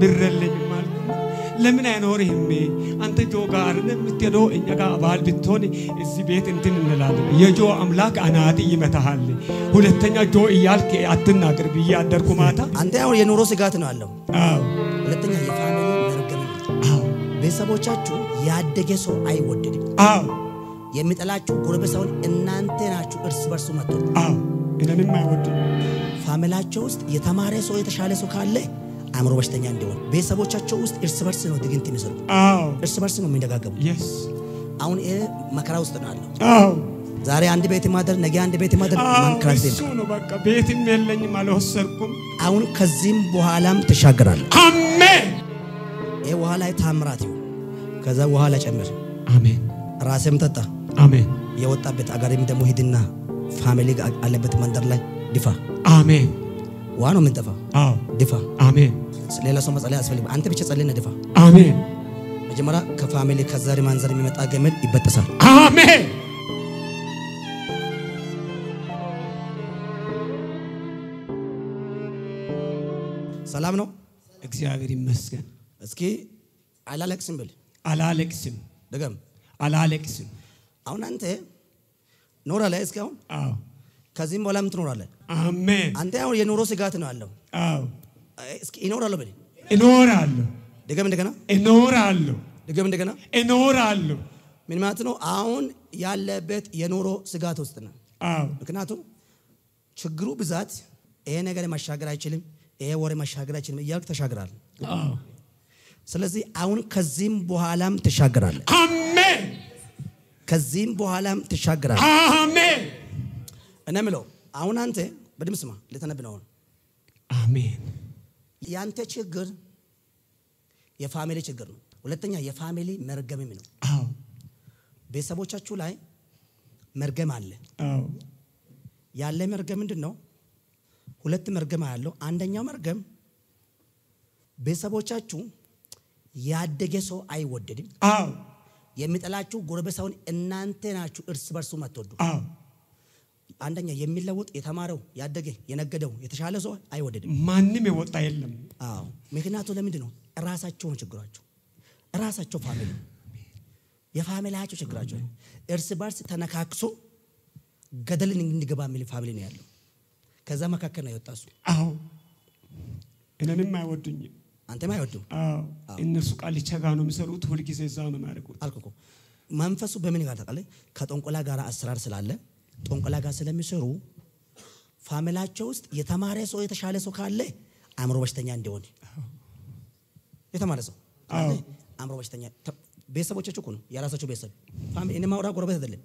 ብረለኝ ማለት ለምን አይኖርህም አንተ ጆ ጋር እንደምትሄዶ እኛ ጋር አባል ብትሆን እዚህ ቤት እንትን እንላለን የጆ አምላክ አናት ይመታሃል ሁለተኛ ጆ እያልክ አትናገር ብዬ አደርኩ ማታ አንተ አሁን የኑሮ ስጋት ነው አለው አዎ ሁለተኛ የፋሚሊ መርገም አዎ ቤተሰቦቻችሁ ያደገ ሰው አይወደድም አዎ የሚጠላችሁ ጎረቤሳውን እናንተ ናችሁ እርስ በርሱ መጥቶ አዎ እነንም አይወድም ፋሚላቸው ውስጥ የተማረ ሰው የተሻለ ሰው ካለ አእምሮ በሽተኛ እንደሆነ ቤተሰቦቻቸው ውስጥ እርስ በርስ ነው ድግንት የሚሰሩ አዎ እርስ በርስ ነው የሚደጋገሙ yes አሁን መከራ ውስጥ ነው አለው አዎ ዛሬ አንድ ቤት ማደር ነገ አንድ ቤት ማደር ማንክራስ ነው በቃ ቤትም የለኝም አልወሰርኩም አሁን ከዚህም በኋላም ተሻገራለህ አሜን በኋላ ታምራት ይሁን ከዛ በኋላ ጨምር አሜን ራስም ተጣ አሜን የወጣበት አጋሪም ደሞ ሂድና ፋሚሊ አለበት መንደር ላይ ድፋ አሜን ዋኖ ምን ተፋ አዎ ድፋ አሜን ሌላ ሰው መጸለይ ያስፈልግ አንተ ብቻ ጸልይና ድፋ አሜን መጀመሪያ ከፋሚሊ ከዛሪ ማንዘር የሚመጣ ገመድ ይበጠሳል አሜን ሰላም ነው እግዚአብሔር ይመስገን እስኪ አላለቅስም ብል አላለቅስም ደገም አላለቅስም አሁን አንተ ኖራለህ እስኪ አሁን አዎ ከዚህም በኋላም ትኖራለህ አሜን አንተ አሁን የኑሮ ስጋት ነው አለው አዎ እስኪ ይኖራለህ በል እኖራለሁ ደገም እንደገና እኖራለሁ ደገም እንደገና እኖራለሁ ምን ማለት ነው አሁን ያለበት የኑሮ ስጋት ውስጥ ነው አዎ ምክንያቱም ችግሩ ብዛት ይሄ ነገር ማሻገር አይችልም ይሄ ወሬ ማሻገር አይችልም እያልክ ተሻግራል አዎ ስለዚህ አሁን ከዚህም በኋላም ተሻግራል አሜን ከዚህም በኋላም ተሻግራል አሜን እኔ ምለው አሁን አንተ በድምጽ ስማ ለተነብነው አሜን ያንተ ችግር የፋሚሊ ችግር ነው ሁለተኛ የፋሚሊ መርገምም ነው አዎ ቤተሰቦቻችሁ ላይ መርገም አለ አዎ ያለ መርገም ምንድነው ሁለት መርገም አለው አንደኛው መርገም ቤተሰቦቻችሁ ያደገ ሰው አይወደድም አዎ የሚጠላችሁ ጎረቤሳውን እናንተ ናችሁ እርስ በርሱ ማትወዱ አዎ አንደኛ የሚለውጥ የተማረው ያደገ የነገደው የተሻለ ሰው አይወደድም ማንንም የወጣ የለም አዎ ምክንያቱ ለምንድነው ራሳቸው ነው ችግራቸው ራሳቸው ፋሚሊ የፋሚሊያቸው ችግራቸው እርስ በርስ ተነካክሶ ገደልን እንዲገባ የሚል ፋሚሊ ነው ያለው ከዛ መካከል ነው የወጣሱ አዎ እነንም አይወዱኝም አንተም አይወዱ አዎ እነሱ ቃል ይቸጋ ነው የሚሰሩት ሁሉ ጊዜ እዛው ነው የሚያደርጉት አልኩ መንፈሱ በምን ጋር ተቀለ ከጦንቆላ ጋር አስራር ስላለ ጦንቆላ ጋር ስለሚሰሩ ፋሚሊያቸው ውስጥ የተማረ ሰው የተሻለ ሰው ካለ አእምሮ በሽተኛ እንደሆነ የተማረ ሰው ካለ አእምሮ በሽተኛ ቤተሰቦቻችሁ እኮ ነው የራሳችሁ ቤተሰብ ፋሚሊ እኔ ማውራ ጎረቤት አይደለም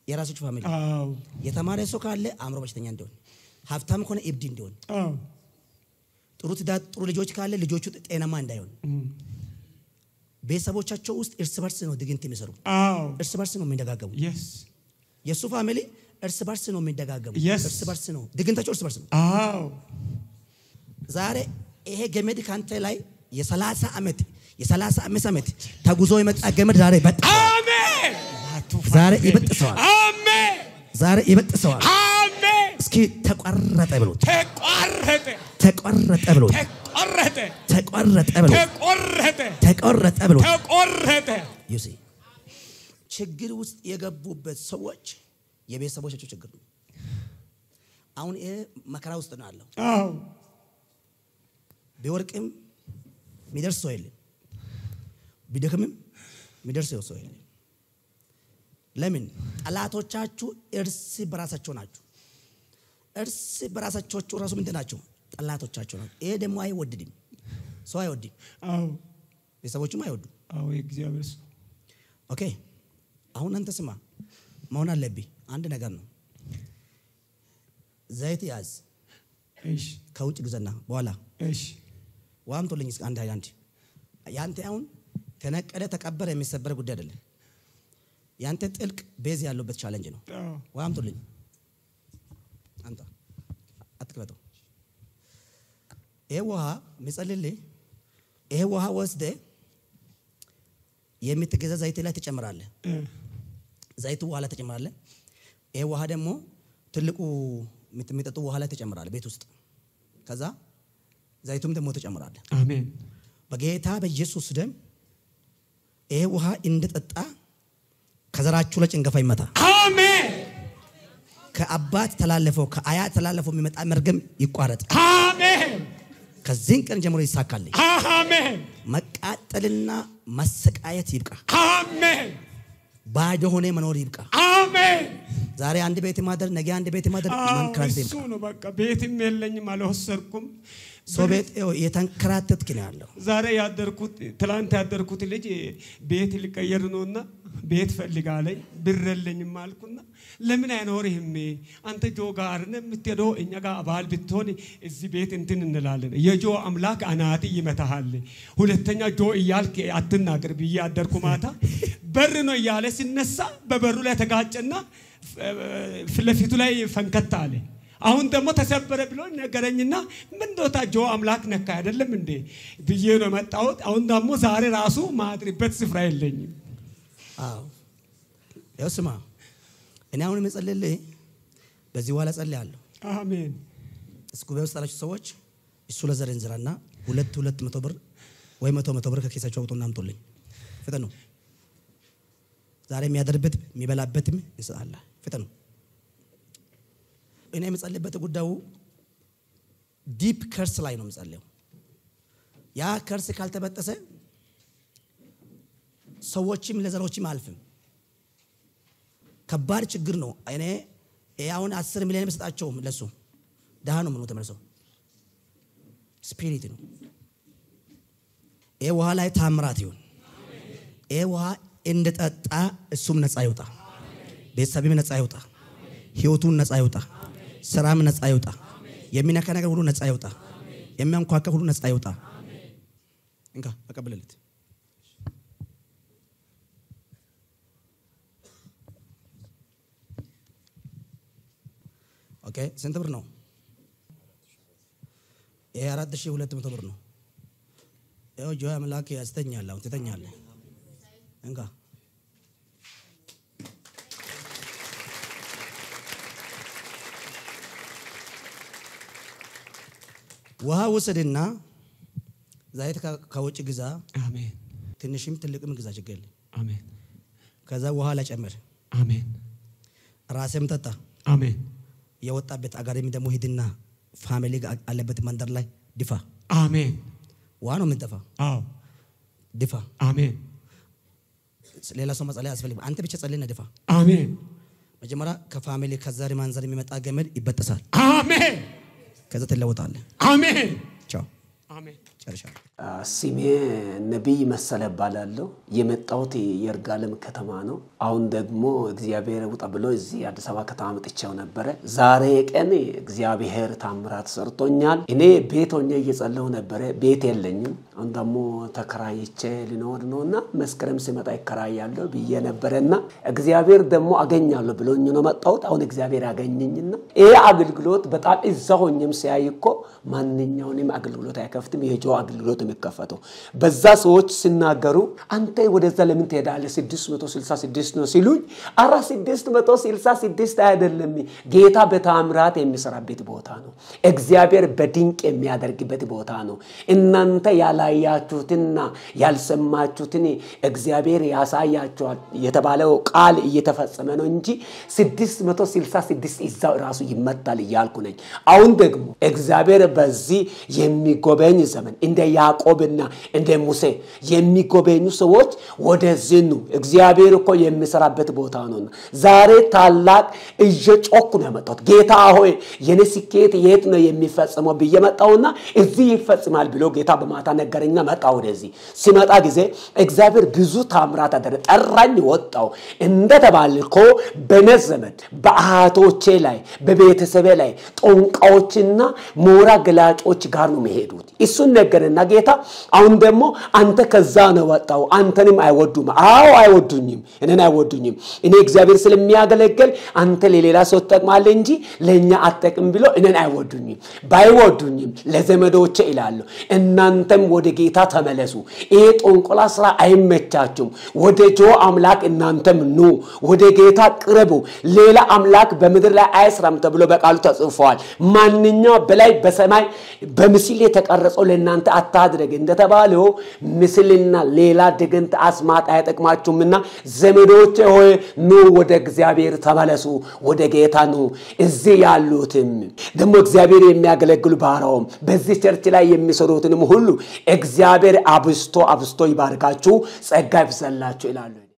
የራሳችሁ ፋሚሊ አዎ የተማረ ሰው ካለ አእምሮ በሽተኛ እንደሆነ ሀብታም ከሆነ እብድ እንደሆነ አዎ ጥሩ ትዳር ጥሩ ልጆች ካለ ልጆቹ ጤናማ እንዳይሆን ቤተሰቦቻቸው ውስጥ እርስ በርስ ነው ድግንት የሚሰሩ አዎ እርስ በርስ ነው የሚደጋገሙ yes የሱ ፋሚሊ እርስ በርስ ነው የሚደጋገሙ እርስ በርስ ነው ድግንታቸው እርስ በርስ ነው አዎ ዛሬ ይሄ ገመድ ካንተ ላይ የ30 ዓመት ተጉዞ የመጣ ገመድ ዛሬ በጣ አሜን ዛሬ ይበጥሰዋል አሜን ዛሬ ይበጥሰዋል አሜን እስኪ ተቆረጠ ብሎ ተቆረጠ ብሎ ዩሲ ችግር ውስጥ የገቡበት ሰዎች የቤተሰቦቻቸው ችግር ነው አሁን ይሄ መከራ ውስጥ ነው ያለው አዎ ቢወርቅም ሚደርስ ሰው የለም ቢደክምም ሚደርስ ሰው የለም ለምን ጠላቶቻችሁ እርስ በራሳቸው ናቸው እርስ በራሳቸው ራሱ ምንድን ናቸው ጠላቶቻቸው ናቸው ይሄ ደግሞ አይወድድም ሰው አይወድም አዎ ቤተሰቦችም አይወዱ አዎ እግዚአብሔር ኦኬ አሁን አንተ ስማ መሆን አለብኝ አንድ ነገር ነው ዘይት ያዝ እሺ ከውጭ ግዘና በኋላ እሺ ዋምቶልኝ እስከ አንድ ሃይላንድ ያንተ አሁን ተነቀለ ተቀበረ የሚሰበር ጉዳይ አይደለም ያንተ ጥልቅ ቤዝ ያለበት ቻሌንጅ ነው ዋምቶልኝ አንተ አትከበተው ይሄ ውሃ ሚጸልልህ ይሄ ውሃ ወስደ የምትገዛ ዘይት ላይ ተጨምራለህ ዘይቱ ውሃ ላይ ተጨምራለህ ይሄ ውሃ ደግሞ ትልቁ የሚጠጡ ውሃ ላይ ተጨምራለህ ቤት ውስጥ ከዛ ዘይቱም ደግሞ ተጨምራለህ አሜን በጌታ በኢየሱስ ደም ይሄ ውሃ እንደጠጣ ከዘራችሁ ላይ ጭንገፋ ይመታ አሜን ከአባት ተላለፈው ከአያት ተላለፈው የሚመጣ መርገም ይቋረጥ አሜን ከዚህን ቀን ጀምሮ ይሳካልኝ አሜን መቃጠልና መሰቃየት ይብቃ አሜን ባዶ ሆነ መኖር ይብቃ አሜን ዛሬ አንድ ቤት ማደር ነገ አንድ ቤት ማደር ማንከራተት እሱ ነው በቃ ቤትም የለኝም አልወሰርኩም ሶቤት የተንከራተትክ ነው ያለው ዛሬ ያደርኩት ትላንት ያደርኩት ልጅ ቤት ሊቀየር ነውና ቤት ፈልጋለኝ ብረለኝም አልኩና ለምን አይኖርህም አንተ ጆ ጋር ነው የምትሄደው እኛ ጋር አባል ብትሆን እዚህ ቤት እንትን እንላለን የጆ አምላክ አናት ይመታሃል ሁለተኛ ጆ እያልክ አትናገር ብዬ አደርኩ ማታ በር ነው ያለ ሲነሳ በበሩ ላይ ተጋጨና ፍለፊቱ ላይ ፈንከታ አለ አሁን ደግሞ ተሰበረ ብሎ ነገረኝና ምን ዶታ ጆ አምላክ ነካ አይደለም እንዴ ብዬ ነው መጣሁት አሁን ደግሞ ዛሬ ራሱ ማድሪበት ስፍራ የለኝም አዎ ያስማ እኔ አሁን መጸለይልህ በዚህ ዋላ ጸልያለሁ አሜን እስኩ በውስጣላችሁ ሰዎች እሱ ለዘር እንዝራና 200 ብር ወይ 100 ብር ከኪሳቸው አውጡና አምጡልኝ ፍጠኑ ዛሬ የሚያደርበት የሚበላበትም እንሰጣለን ፍጠኑ እኔ መጸለይበት ጉዳዩ ዲፕ ከርስ ላይ ነው መጸለየው ያ ከርስ ካልተበጠሰ ሰዎችም ለዘሮችም አልፍም ከባድ ችግር ነው እኔ ያውን 10 ሚሊዮን መስጣቸው ለሱ ደሃ ነው ምኑ ተመለሰው ስፒሪት ነው ውሃ ላይ ታምራት ይሁን ውሃ እንደጠጣ እሱም ነፃ ይወጣ ቤተሰብም ነፃ ይወጣ ህይወቱን ነፃ ይወጣ ሰላም ነፃ ይወጣ የሚነካ ነገር ሁሉ ነፃ ይወጣ የሚያንኳካ ሁሉ ነፃ ይወጣ እንካ አቀበለለት ኦኬ ስንት ብር ነው 4200 ብር ነው ጆ አምላክ ያስተኛል አሁን ትተኛለህ እንካ ውሃ ወሰድና ዘይት ከውጭ ግዛ አሜን ትንሽም ትልቅም ግዛ ችግር አሜን ከዛ ውሃ ላይ ጨምር አሜን ራስም ጠጣ አሜን የወጣበት አጋሪም ደግሞ ሂድና ፋሚሊ አለበት መንደር ላይ ድፋ አሜን ውሃ ነው የምትደፋ አዎ ድፋ አሜን ሌላ ሰው መጸለይ አስፈልግ አንተ ብቻ ጸልይና ድፋ አሜን መጀመሪያ ከፋሚሊ ከዛሬ ማንዘር የሚመጣ ገመድ ይበጠሳል አሜን ከዛ ተለወጣለህ አሜን ቻው አሜን ጨርሻለሁ ስሜ ነብይ መሰለ ባላለው የመጣሁት የርጋለም ከተማ ነው አሁን ደግሞ እግዚአብሔር ውጣ ብሎ እዚህ አዲስ አበባ ከተማ መጥቻው ነበር ዛሬ ቀን እግዚአብሔር ታምራት ሰርቶኛል እኔ ቤት ሆኜ እየጸለሁ ነበር ቤት የለኝም አሁን ደግሞ ተከራይቼ ልኖር ነውና መስከረም ሲመጣ ይከራያለሁ ብዬ ነበርና እግዚአብሔር ደግሞ አገኛለሁ ብሎኝ ነው መጣሁት አሁን እግዚአብሔር ያገኘኝና ይሄ አገልግሎት በጣም እዛው ሆኜም ሲያይኮ ማንኛውንም አገልግሎት አይከፍትም የጆ አገልግሎት የሚከፈተው በዛ ሰዎች ሲናገሩ አንተ ወደዛ ለምን ትሄዳለህ 666 ነው ሲሉኝ 666 አይደለም ጌታ በታምራት የሚሰራበት ቦታ ነው እግዚአብሔር በድንቅ የሚያደርግበት ቦታ ነው እናንተ ያላያችሁትና ያልሰማችሁትን እግዚአብሔር ያሳያችኋል የተባለው ቃል እየተፈጸመ ነው እንጂ 666 እዛው ራሱ ይመጣል ይያልኩ ነኝ አሁን ደግሞ እግዚአብሔር በዚህ የሚጎበኝ ዘመን እንደ ያዕቆብና እንደ ሙሴ የሚጎበኙ ሰዎች ወደዚህ ነው እግዚአብሔር እኮ የሚሰራበት ቦታ ነው ዛሬ ታላቅ እየጮኩ ነው መጣሁት ጌታ ሆይ የኔ ስኬት የት ነው የሚፈጸመው በየመጣውና እዚህ ይፈጽማል ብሎ ጌታ በማታ ነገረኝና መጣው ወደዚህ ሲመጣ ጊዜ እግዚአብሔር ብዙ ታምራት አደረገ ጠራኝ ወጣው እንደተባልኮ በነዘመድ በአህቶቼ ላይ በቤተሰቤ ላይ ጦንቃዎችና ሞራ ገላጮች ጋር ነው መሄዱት እሱን ነገርና ጌታ አሁን ደግሞ አንተ ከዛ ነው ወጣው አንተንም አይወዱም አዎ አይወዱኝም እኔን አይወዱኝም እኔ እግዚአብሔር ስለሚያገለግል አንተ ለሌላ ሰው ተጠቅማለ እንጂ ለኛ አትጠቅም ብሎ እኔን አይወዱኝም ባይወዱኝም ለዘመዶቼ ይላሉ እናንተም ወደ ጌታ ተመለሱ ይሄ ጦንቆላ ስራ አይመቻችሁም ወደ ጆ አምላክ እናንተም ኑ ወደ ጌታ ቅረቡ ሌላ አምላክ በምድር ላይ አይስራም ተብሎ በቃሉ ተጽፏል ማንኛው በላይ በሰማይ በምስል የተቀረጸው ለእናንተ እናንተ አታድርግ እንደተባለው ምስልና ሌላ ድግምት አስማት አይጠቅማችሁምና ዘመዶቼ ሆይ ኑ ወደ እግዚአብሔር ተመለሱ ወደ ጌታ ኑ እዚህ ያሉትም ደግሞ እግዚአብሔር የሚያገለግሉ ባሪያውም በዚህ ቸርች ላይ የሚሰሩትንም ሁሉ እግዚአብሔር አብስቶ ይባርካችሁ ጸጋ ይብዛላችሁ ይላሉ